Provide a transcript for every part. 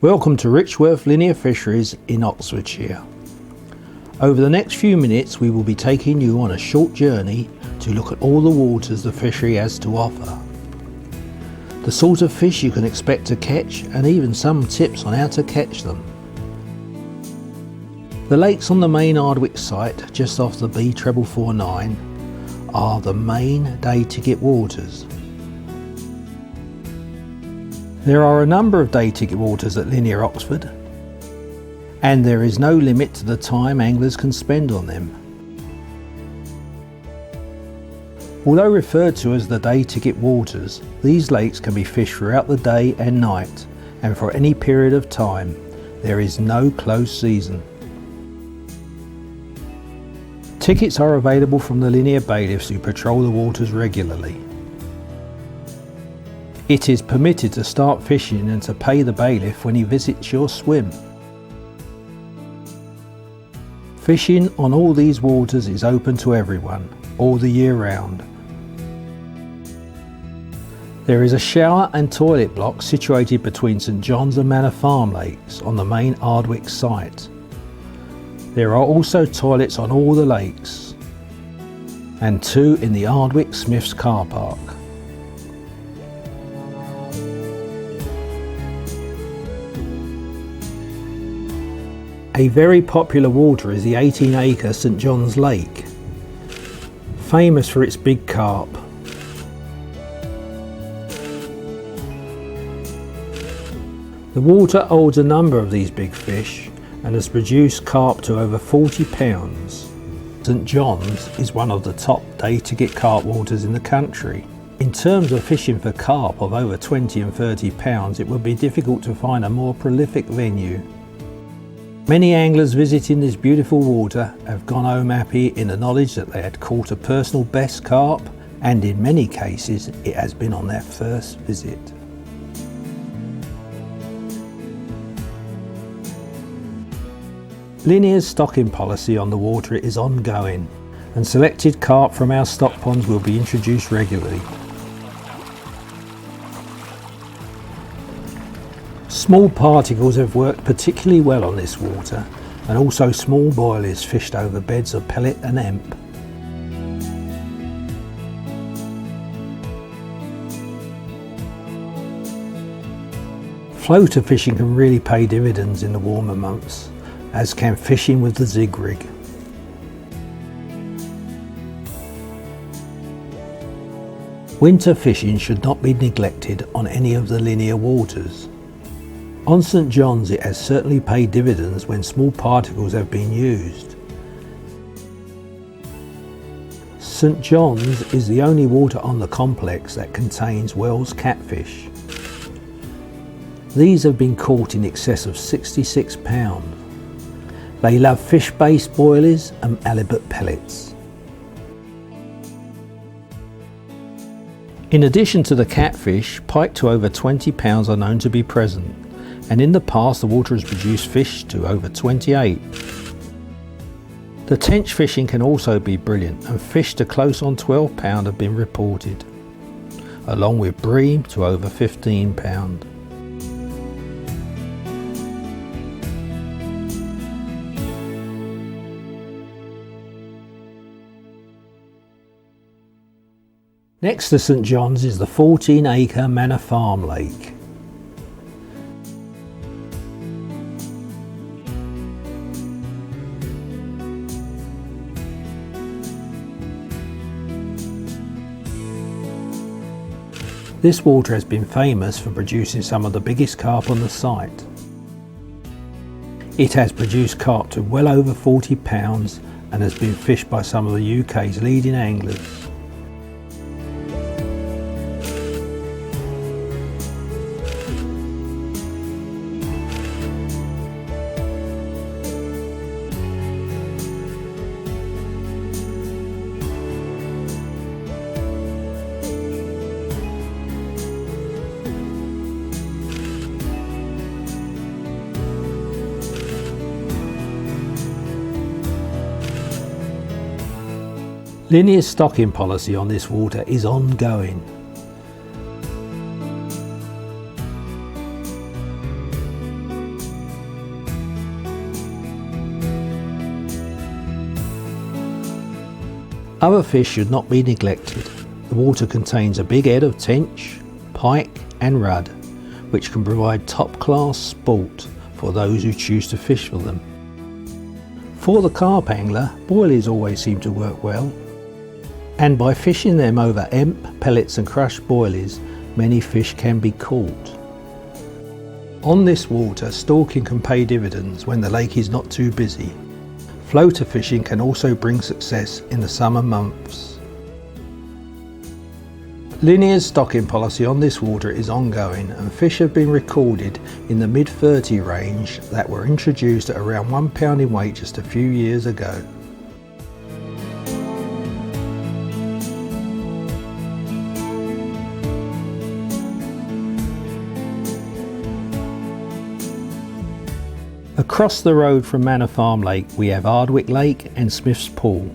Welcome to Richworth Linear Fisheries in Oxfordshire. Over the next few minutes we will be taking you on a short journey to look at all the waters the fishery has to offer. The sort of fish you can expect to catch and even some tips on how to catch them. The lakes on the main Ardwick site just off the B449 are the main day ticket waters. There are a number of day ticket waters at Linear Oxford, and there is no limit to the time anglers can spend on them. Although referred to as the day ticket waters, these lakes can be fished throughout the day and night, and for any period of time. There is no closed season. Tickets are available from the linear bailiffs who patrol the waters regularly. It is permitted to start fishing and to pay the bailiff when he visits your swim. Fishing on all these waters is open to everyone, all the year round. There is a shower and toilet block situated between St John's and Manor farm lakes on the main Ardwick site. There are also toilets on all the lakes, and two in the Ardwick Smiths car park. A very popular water is the 18-acre St John's Lake, famous for its big carp. The water holds a number of these big fish and has produced carp to over 40 pounds. St John's is one of the top day ticket carp waters in the country. In terms of fishing for carp of over 20 and 30 pounds, it would be difficult to find a more prolific venue. Many anglers visiting this beautiful water have gone home happy in the knowledge that they had caught a personal best carp, and in many cases it has been on their first visit. Linear's stocking policy on the water is ongoing, and selected carp from our stock ponds will be introduced regularly. Small particles have worked particularly well on this water, and also small boilies fished over beds of pellet and hemp. Floater fishing can really pay dividends in the warmer months, as can fishing with the zig rig. Winter fishing should not be neglected on any of the linear waters. On St John's it has certainly paid dividends when small particles have been used. St John's is the only water on the complex that contains Wells catfish. These have been caught in excess of 66 pounds. They love fish-based boilies and halibut pellets. In addition to the catfish, pike to over 20 pounds are known to be present, and in the past the water has produced fish to over 28. The tench fishing can also be brilliant, and fish to close on 12 pound have been reported, along with bream to over 15 pound. Next to St John's is the 14-acre Manor farm lake. This water has been famous for producing some of the biggest carp on the site. It has produced carp to well over 40 pounds and has been fished by some of the UK's leading anglers. Linear's stocking policy on this water is ongoing. Other fish should not be neglected. The water contains a big head of tench, pike and rudd, which can provide top-class sport for those who choose to fish for them. For the carp angler, boilies always seem to work well, and by fishing them over emp, pellets and crushed boilies, many fish can be caught. On this water, stalking can pay dividends when the lake is not too busy. Floater fishing can also bring success in the summer months. Linear's stocking policy on this water is ongoing, and fish have been recorded in the mid-30 range that were introduced at around 1 pound in weight just a few years ago. Across the road from Manor Farm Lake we have Ardwick Lake and Smith's Pool.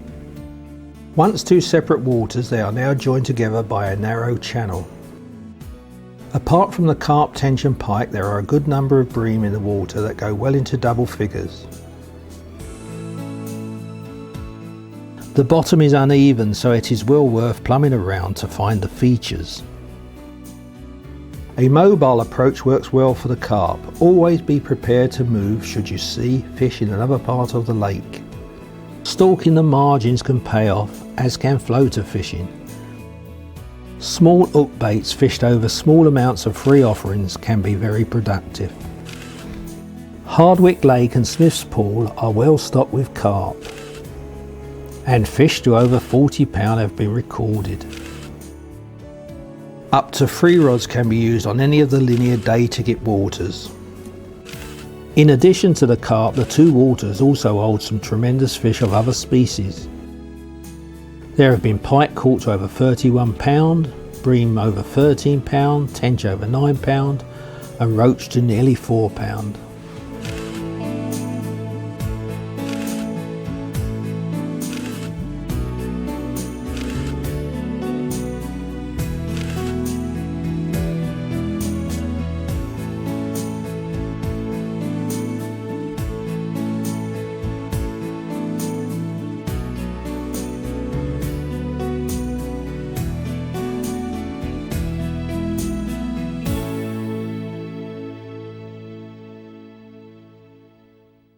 Once two separate waters, they are now joined together by a narrow channel. Apart from the carp, tench and pike, there are a good number of bream in the water that go well into double figures. The bottom is uneven, so it is well worth plumbing around to find the features. A mobile approach works well for the carp. Always be prepared to move should you see fish in another part of the lake. Stalking the margins can pay off, as can floater fishing. Small hook baits fished over small amounts of free offerings can be very productive. Ardwick Lake and Smith's Pool are well stocked with carp, and fish to over 40 pound have been recorded. Up to 3 rods can be used on any of the linear day ticket waters. In addition to the carp, the two waters also hold some tremendous fish of other species. There have been pike caught to over 31 pound, bream over 13 pound, tench over 9 pound and roach to nearly 4 pound.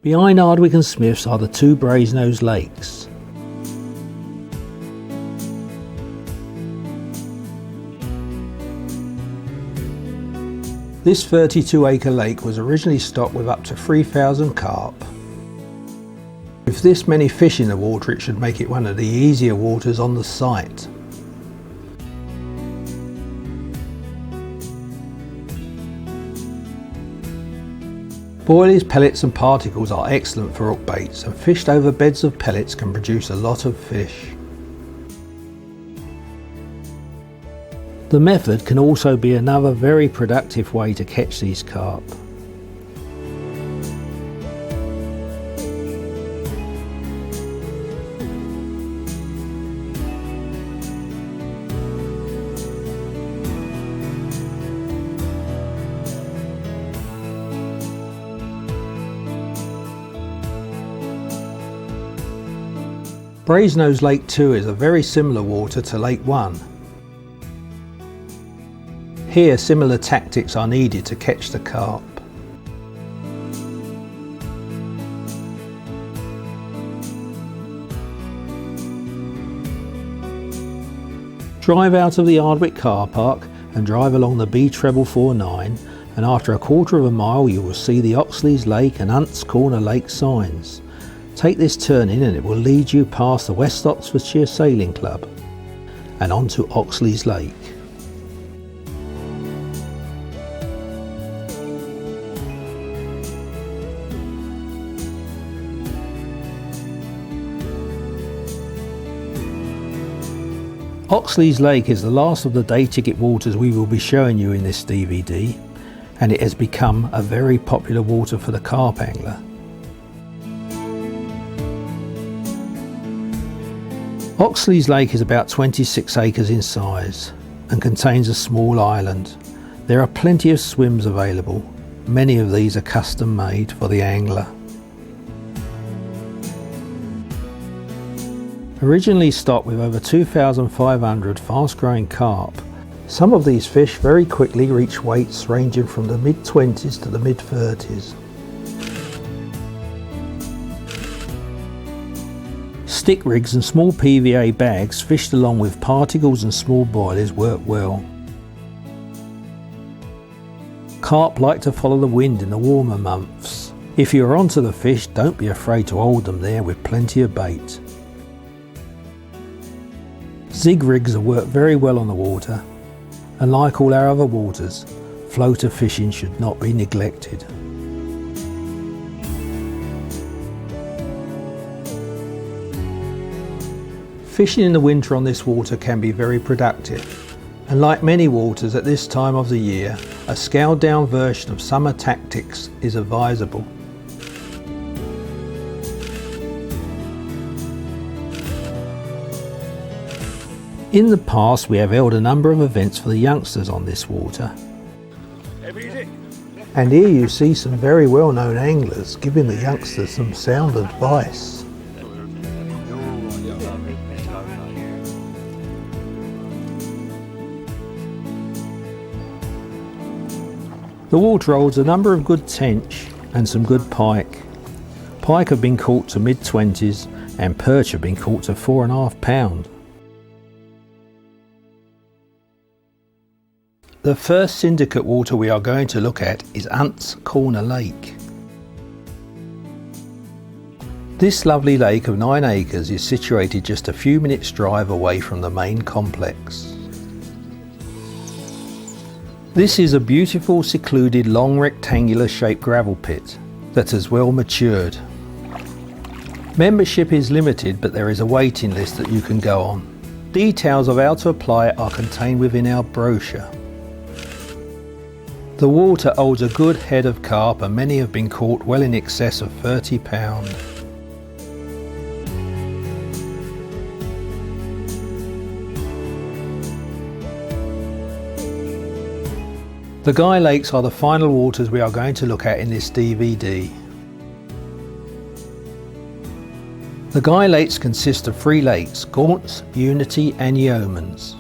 Behind Ardwick and Smith's are the two Brasenose Lakes. This 32-acre lake was originally stocked with up to 3,000 carp. With this many fish in the water, it should make it one of the easier waters on the site. Boilies, pellets and particles are excellent for hook baits, and fished over beds of pellets can produce a lot of fish. The method can also be another very productive way to catch these carp. Brasenose Lake 2 is a very similar water to Lake 1. Here similar tactics are needed to catch the carp. Drive out of the Ardwick car park and drive along the B449, and after a quarter of a mile you will see the Oxlease Lake and Hunt's Corner Lake signs. Take this turning and it will lead you past the West Oxfordshire Sailing Club and onto Oxlease Lake. Oxlease Lake is the last of the day ticket waters we will be showing you in this DVD, and it has become a very popular water for the carp angler. Oxlease Lake is about 26 acres in size and contains a small island. There are plenty of swims available. Many of these are custom made for the angler. Originally stocked with over 2,500 fast-growing carp, some of these fish very quickly reach weights ranging from the mid-20s to the mid-30s. Stick rigs and small PVA bags fished along with particles and small boilies work well. Carp like to follow the wind in the warmer months. If you are onto the fish, don't be afraid to hold them there with plenty of bait. Zig rigs work very well on the water, and like all our other waters, floater fishing should not be neglected. Fishing in the winter on this water can be very productive, and like many waters at this time of the year, a scaled down version of summer tactics is advisable. In the past we have held a number of events for the youngsters on this water. And here you see some very well known anglers giving the youngsters some sound advice. The water holds a number of good tench and some good pike. Pike have been caught to mid-20s and perch have been caught to 4.5 pounds. The first syndicate water we are going to look at is Hunt's Corner Lake. This lovely lake of 9 acres is situated just a few minutes drive away from the main complex. This is a beautiful, secluded, long rectangular shaped gravel pit that has well matured. Membership is limited, but there is a waiting list that you can go on. Details of how to apply are contained within our brochure. The water holds a good head of carp and many have been caught well in excess of 30 pounds. The Guy Lakes are the final waters we are going to look at in this DVD. The Guy Lakes consist of 3 lakes, Gaunts, Unity and Yeomans.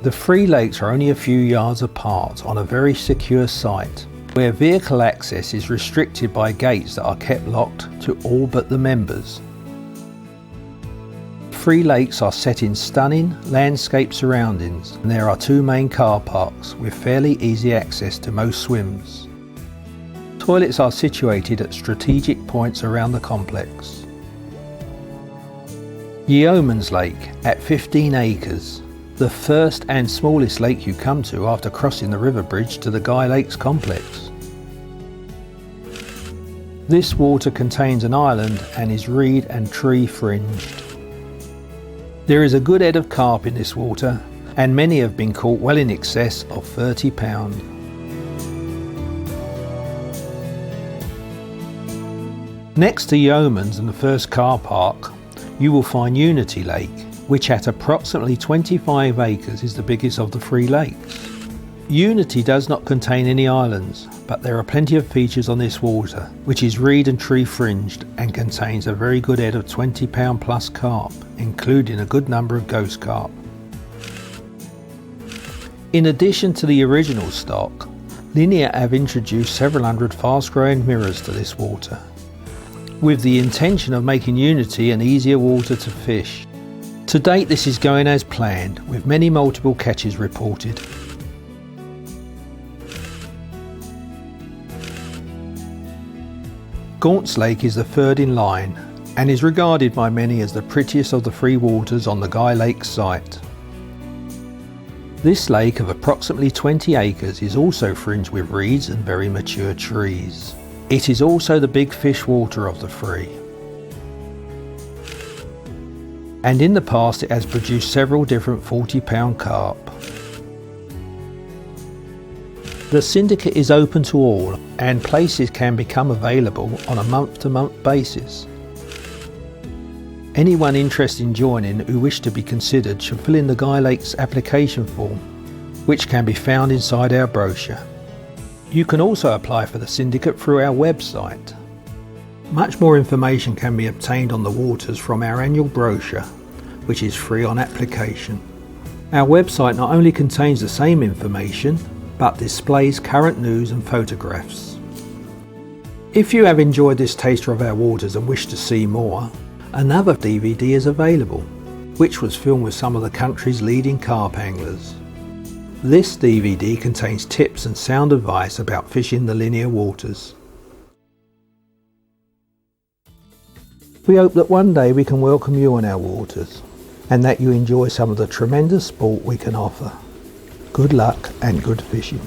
The 3 lakes are only a few yards apart on a very secure site, where vehicle access is restricted by gates that are kept locked to all but the members. 3 lakes are set in stunning landscape surroundings, and there are 2 main car parks with fairly easy access to most swims. Toilets are situated at strategic points around the complex. Yeomans Lake at 15 acres, the first and smallest lake you come to after crossing the river bridge to the Guy Lakes complex. This water contains an island and is reed and tree fringed. There is a good head of carp in this water, and many have been caught well in excess of 30 pounds. Next to Yeomans and the first car park, you will find Unity Lake, which at approximately 25 acres is the biggest of the 3 lakes. Unity does not contain any islands, but there are plenty of features on this water, which is reed and tree fringed and contains a very good head of 20 pound plus carp, including a good number of ghost carp. In addition to the original stock, Linear have introduced several hundred fast growing mirrors to this water, with the intention of making Unity an easier water to fish. To date this is going as planned, with many multiple catches reported. Gaunts Lake is the 3rd in line and is regarded by many as the prettiest of the 3 waters on the Guy Lakes site. This lake of approximately 20 acres is also fringed with reeds and very mature trees. It is also the big fish water of the 3. And in the past it has produced several different 40 pound carp. The syndicate is open to all and places can become available on a month-to-month basis. Anyone interested in joining who wish to be considered should fill in the Guy Lakes application form, which can be found inside our brochure. You can also apply for the syndicate through our website. Much more information can be obtained on the waters from our annual brochure, which is free on application. Our website not only contains the same information, but displays current news and photographs. If you have enjoyed this taster of our waters and wish to see more, another DVD is available, which was filmed with some of the country's leading carp anglers. This DVD contains tips and sound advice about fishing the linear waters. We hope that one day we can welcome you on our waters, and that you enjoy some of the tremendous sport we can offer. Good luck and good fishing.